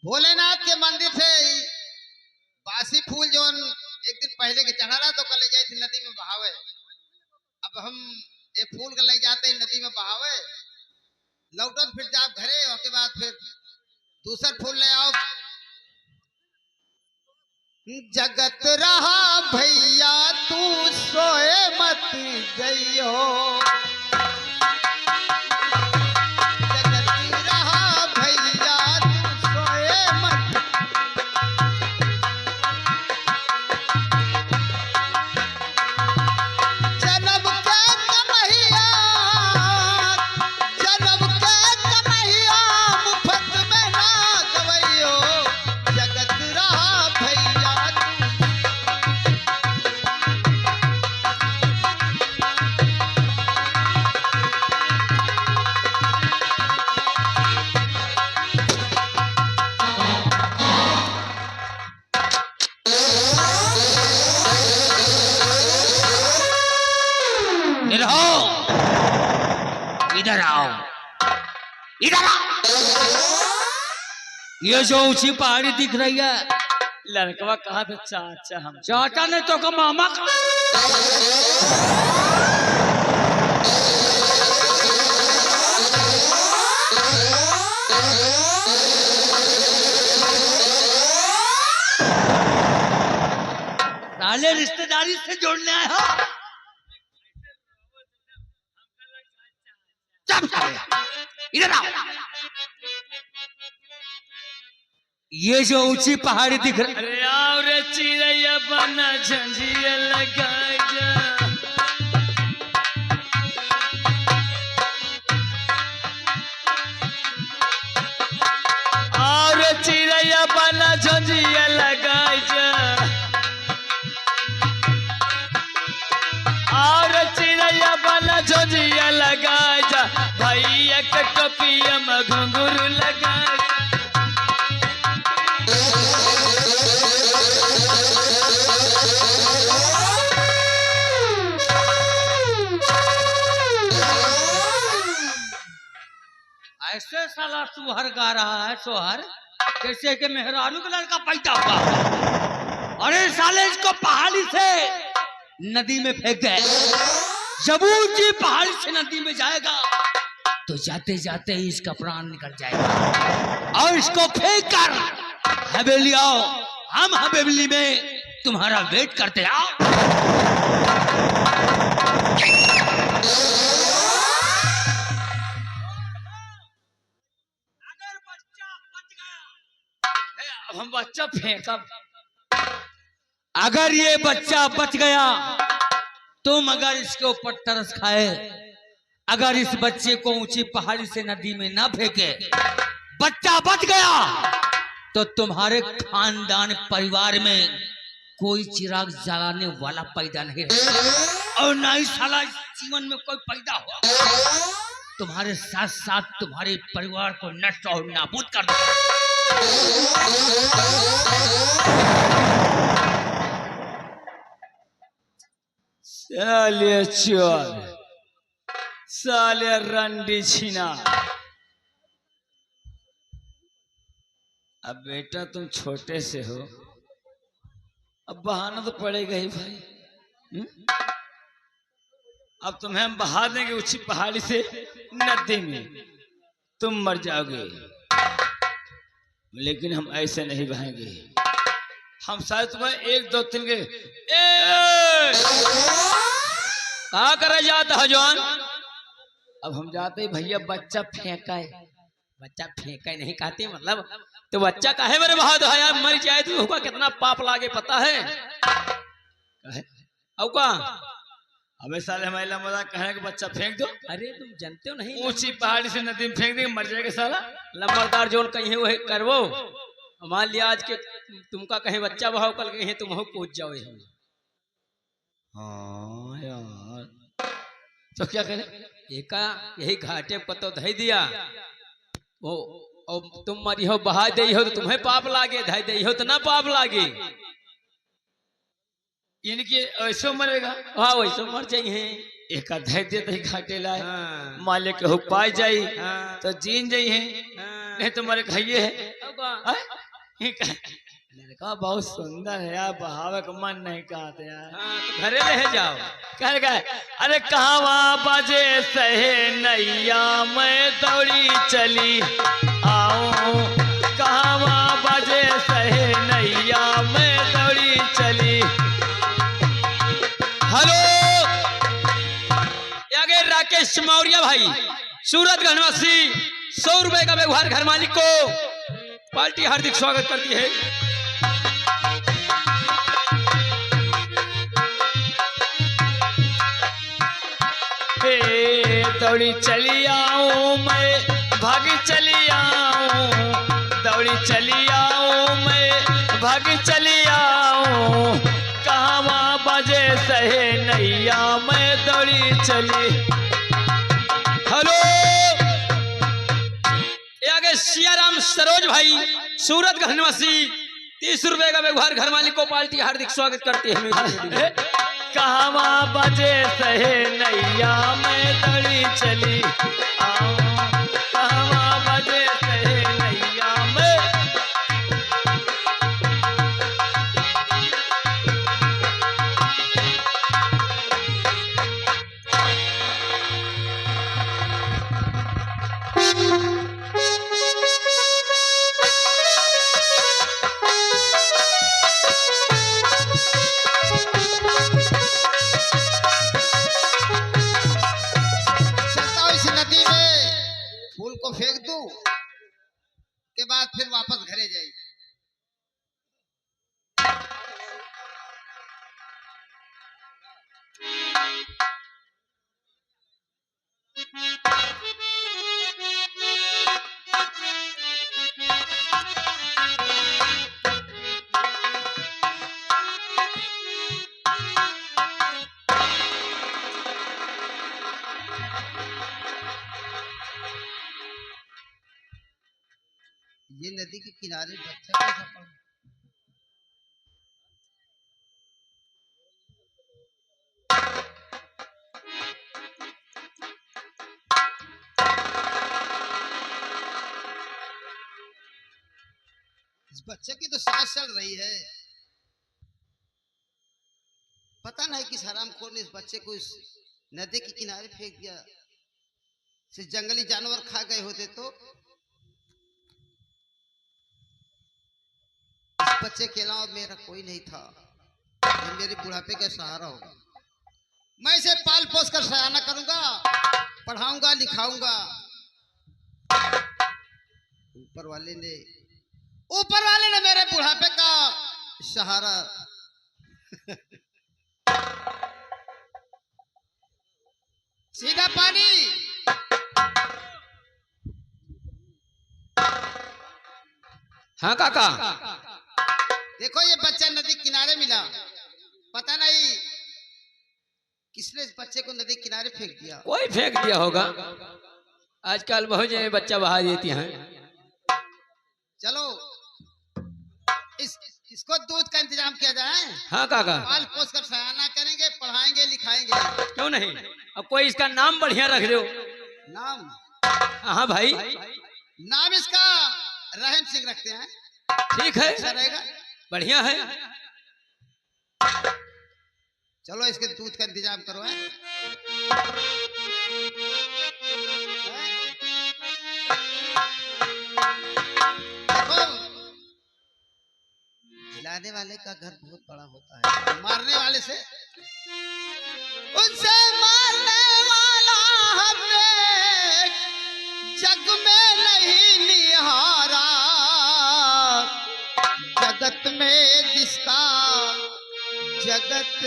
भोलेनाथ के मंदिर से बासी फूल जो एक दिन पहले के चढ़ा तो कल ले जाए थे नदी में बहावे। अब हम ये फूल के ले जाते नदी में बहावे, लौटत फिर जाओ घरे, उसके बाद फिर दूसर फूल ले आओ। जगत रहा भैया तू सोए मत जइयो, इधर आओ, इधर आओ। ये जो ऊंची पहाड़ी दिख रही है, लड़कवा कहा था चाचा, हम चाचा ने तो कहा मामा का। साले रिश्तेदारी से जोड़ने आए हो। इधर आओ। ये जो ऊंची पहाड़ी दिख रही, अरे आओ रे चिड़ैया बना झंझिया लगा जा। आओ रे चिड़ैया बना झंझिया लगा जा। आओ रे चिड़ैया बना झंझिया लगा जा। भैया के टोपिया में घुंघरू लगा। ऐसे साला सुहर गा रहा है, सोहर जैसे कि मेहरारू का लड़का पैदा हुआ। अरे साले इसको पहाड़ी से नदी में फेंक दे। जब ऊंची पहाड़ी से नदी में जाएगा तो जाते जाते ही इसका प्राण निकल जाएगा। और इसको फेंक कर हवेली आओ, हम हवेली में तुम्हारा वेट करते। आओ। अगर बच्चा बच गया, हम बच्चा फेंका। अगर ये बच्चा बच गया, तुम अगर इसके ऊपर तरस खाए, अगर इस बच्चे को ऊंची पहाड़ी से नदी में ना फेंके, बच्चा बच गया तो तुम्हारे खानदान परिवार में कोई चिराग जलाने वाला पैदा नहीं है। और ना ही साला इस जीवन में कोई पैदा हो, तुम्हारे साथ साथ तुम्हारे परिवार को नष्ट और नाबूद कर दो। साले चोर, साले रंडी छीना। अब बेटा तुम छोटे से हो, अब बहाना तो पड़ेगा ही भाई। अब तुम्हें हम बहा देंगे ऊंची पहाड़ी से नदी में, तुम मर जाओगे। लेकिन हम ऐसे नहीं बहाएंगे। हम शायद तुम्हें 1 2 3 के कहा कर जाता है जवान। अब हम जाते भैया बच्चा फेंका है, बच्चा फेंका ही नहीं कहते मतलब। तो बच्चा काहे मेरे बहादुर है यार, मर जाए तो होगा कितना पाप लागे पता है। अब का हमें साले हमारे मजाक कहे कि बच्चा फेंक दो। अरे तुम जानते हो नहीं, ऊंची पहाड़ी से नदी में फेंक देंगे, मर जाएगा साला। लंबरदार जोन कहीं वही करवो। मान लिया आज के तुमका कहीं बच्चा बहाव, कल कहीं तुम हो कूद जाओ। हाँ यार, तो क्या करें। एका यही घाटे को तो धई दिया वो, और तुम मरी हो बहा दे हो तो तुम्हें पाप लागे, धई दे हो तो ना पाप लागे। इनके ऐसो मरेगा, हाँ वैसो मर जाइए। एक धै दे तो घाटे लाए। हाँ। मालिक हो पाई जाई। हाँ। तो जीन जाइए। हाँ। नहीं तो मरे खाइए है। लड़का बहुत सुंदर है यार, बहावे का मन नहीं कहते यार। हाँ तो घरे ले जाओ। कह गए अरे कहवा बजे सहे नैया मैं दौड़ी चली आओ, कहवा बजे सहे नैया मैं दौड़ी चली। हेलो, आगे राकेश मौर्य भाई, सूरत घनवासी, 100 रुपए का व्यवहार घर मालिक को पार्टी हार्दिक स्वागत करती है। दौड़ी चली आऊं मैं, भाग चली आऊं, दौड़ी चली आऊं मैं, भाग चली आऊं, कहवा बजे सहे नैया मैं दौड़ी चली। हेलो, ये आगे सियाराम सरोज भाई, सूरत घनवासी, 30 रुपए का व्यवहार घर मालिक को पार्टी हार्दिक स्वागत करती है। कहवा बजे सहे नैया मैं दौड़ी चली आऊं, कहवा बजे सहे नैया मैं। चलता हूँ इस नदी में, फूल को फेंक दूं के बाद फिर वापस घरे जाई। ये नदी के किनारे बच्चा कैसा पड़ा? इस बच्चे की तो सांस चल रही है। पता नहीं किस हरामखोर ने इस बच्चे को इस नदी के किनारे फेंक दिया। सिर्फ जंगली जानवर खा गए होते तो इस बच्चे के अलावा मेरा कोई नहीं था। ये मेरे बुढ़ापे का सहारा होगा। मैं इसे पाल पोस कर सयाना करूंगा, पढ़ाऊंगा, लिखाऊंगा। ऊपर वाले ने मेरे बुढ़ापे का सहारा सीधा पानी। हाँ काका, देखो ये बच्चा नदी किनारे मिला। पता नहीं किसने इस बच्चे को नदी किनारे फेंक दिया। कोई फेंक दिया होगा। आजकल बहुत जगह बच्चा बहा देती हैं। चलो इसको दूध का इंतजाम किया जाए। हाँ काका, पाल पोस कर सयाना करेंगे, पढ़ाएंगे, लिखाएंगे। क्यों नहीं, अब कोई इसका नाम बढ़िया रख दो। नाम? हाँ भाई, नाम इसका रहम सिंह रखते हैं। ठीक है, अच्छा रहेगा, बढ़िया है। चलो इसके दूध का इंतजाम करो। है देखो, खिलाने वाले का घर बहुत बड़ा होता है। मारने वाले से, उनसे मारने वाला हमने जग में नहीं निहारा। जगत में जिसका जगत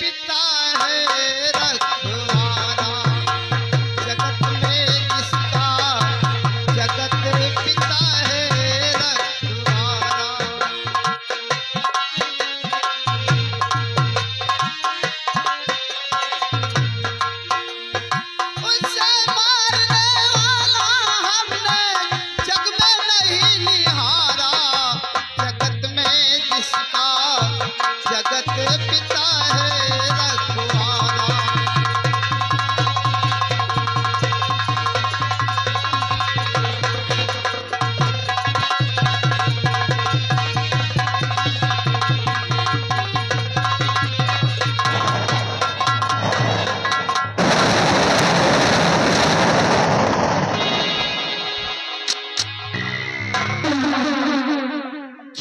पिता है रखवारा। जगत में जिसका जगत पिता है रखवारा। उनसे मारने वाला हमने जग में नहीं निहारा। जगत में जिसका जगत पिता है रखवारा।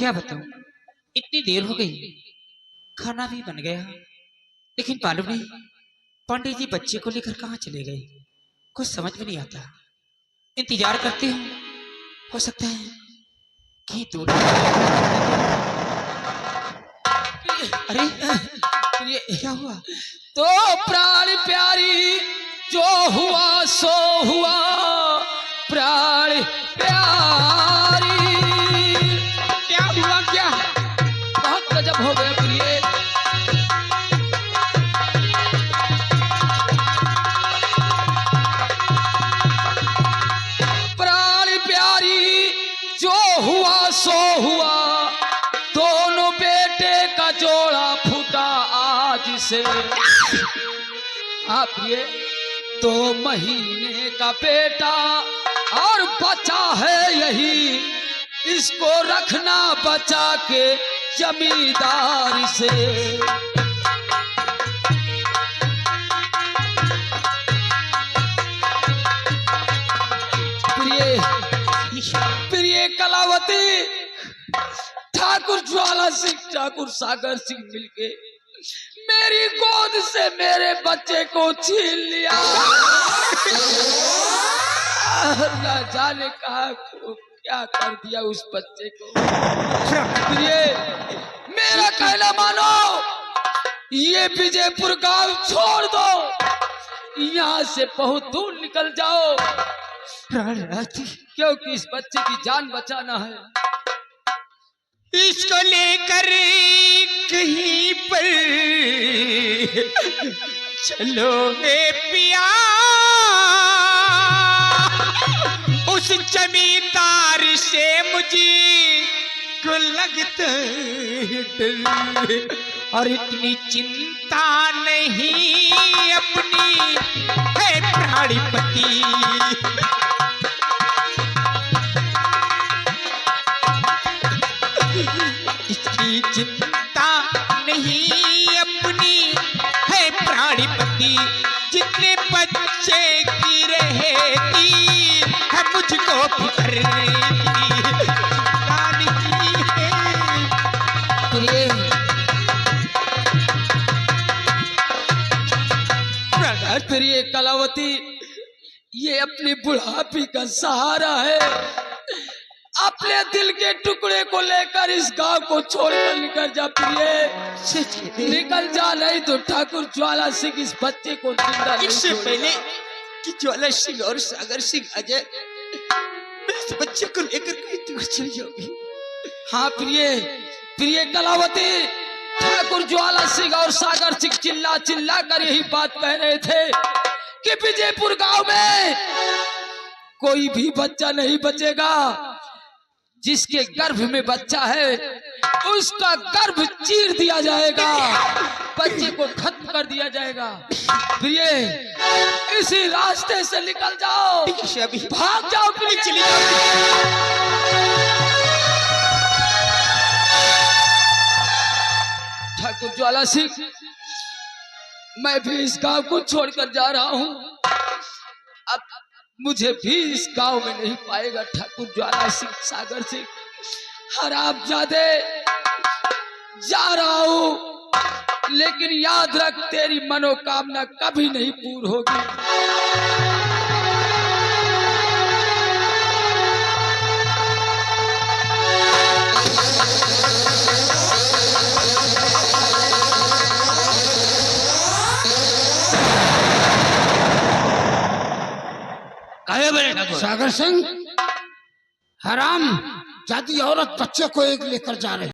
क्या बताऊं, इतनी देर हो गई, खाना भी बन गया, लेकिन मालूम नहीं पंडित जी बच्चे को लेकर कहाँ चले गए, कुछ समझ में नहीं आता। इंतजार करते हूँ, हो सकता है कहीं दूर। अरे ये क्या हुआ? तो प्राण प्यारी जो हुआ सो हुआ, प्राण प्यारी। क्या हुआ क्या? बहुत गजब हो गया प्रिय। प्राण प्यारी जो हुआ सो हुआ, दोनों बेटे का जोड़ा फूटा आज से। आप ये 2 महीने का बेटा और बचा है यही, इसको रखना बचा के जमींदार से। प्रिय कलावती, ठाकुर ज्वाला सिंह ठाकुर सागर सिंह मिलके मेरी गोद से मेरे बच्चे को छीन लिया। न जाने कहा क्या कर दिया उस बच्चे को। प्रिय, मेरा कहना मानो, ये विजयपुर गांव छोड़ दो, यहाँ से बहुत दूर निकल जाओ, क्योंकि इस बच्चे की जान बचाना है। इसको लेकर कहीं पर चलो रे पिया, उस जमींदार से मुझे को लगता है डर, और इतनी चिंता नहीं अपनी है प्राणपति। इसकी चिंता नहीं अपनी है प्राणपति, जितने बच्चे की रहती है मुझको फिक्र है। प्रिय कलावती, ये अपनी बुढ़ापी का सहारा है। अपने दिल के टुकड़े को लेकर इस गांव को छोड़कर निकल जा प्रिय, निकल जा, नहीं तो ठाकुर ज्वाला सिंह इस बच्चे को जिंदा नहीं इससे छोड़ेगा। पहले कि ज्वाला सिंह और सागर सिंह आ जाए, मैं इस बच्चे को लेकर कहीं दूर चली जाऊंगी। हाँ प्रिय कलावती, ठाकुर ज्वाला सिंह और सागर सिंह चिल्ला चिल्ला कर यही बात कह रहे थे कि विजयपुर गांव में कोई भी बच्चा नहीं बचेगा। जिसके गर्भ में बच्चा है उसका गर्भ चीर दिया जाएगा, बच्चे को खत्म कर दिया जाएगा। प्रिय, इसी रास्ते से निकल जाओ, भाग जाओ प्रिय, चली जाओ। ठाकुर ज्वाला सिंह, मैं भी इस गांव को छोड़कर जा रहा हूं, अब मुझे भी इस गांव में नहीं पाएगा ठाकुर ज्वाला सिंह सागर सिंह। हराम जादे, जा रहा हूं, लेकिन याद रख तेरी मनोकामना कभी नहीं पूर्ण होगी। सागर सिंह, हराम जाती औरत बच्चे को एक लेकर जा रहे।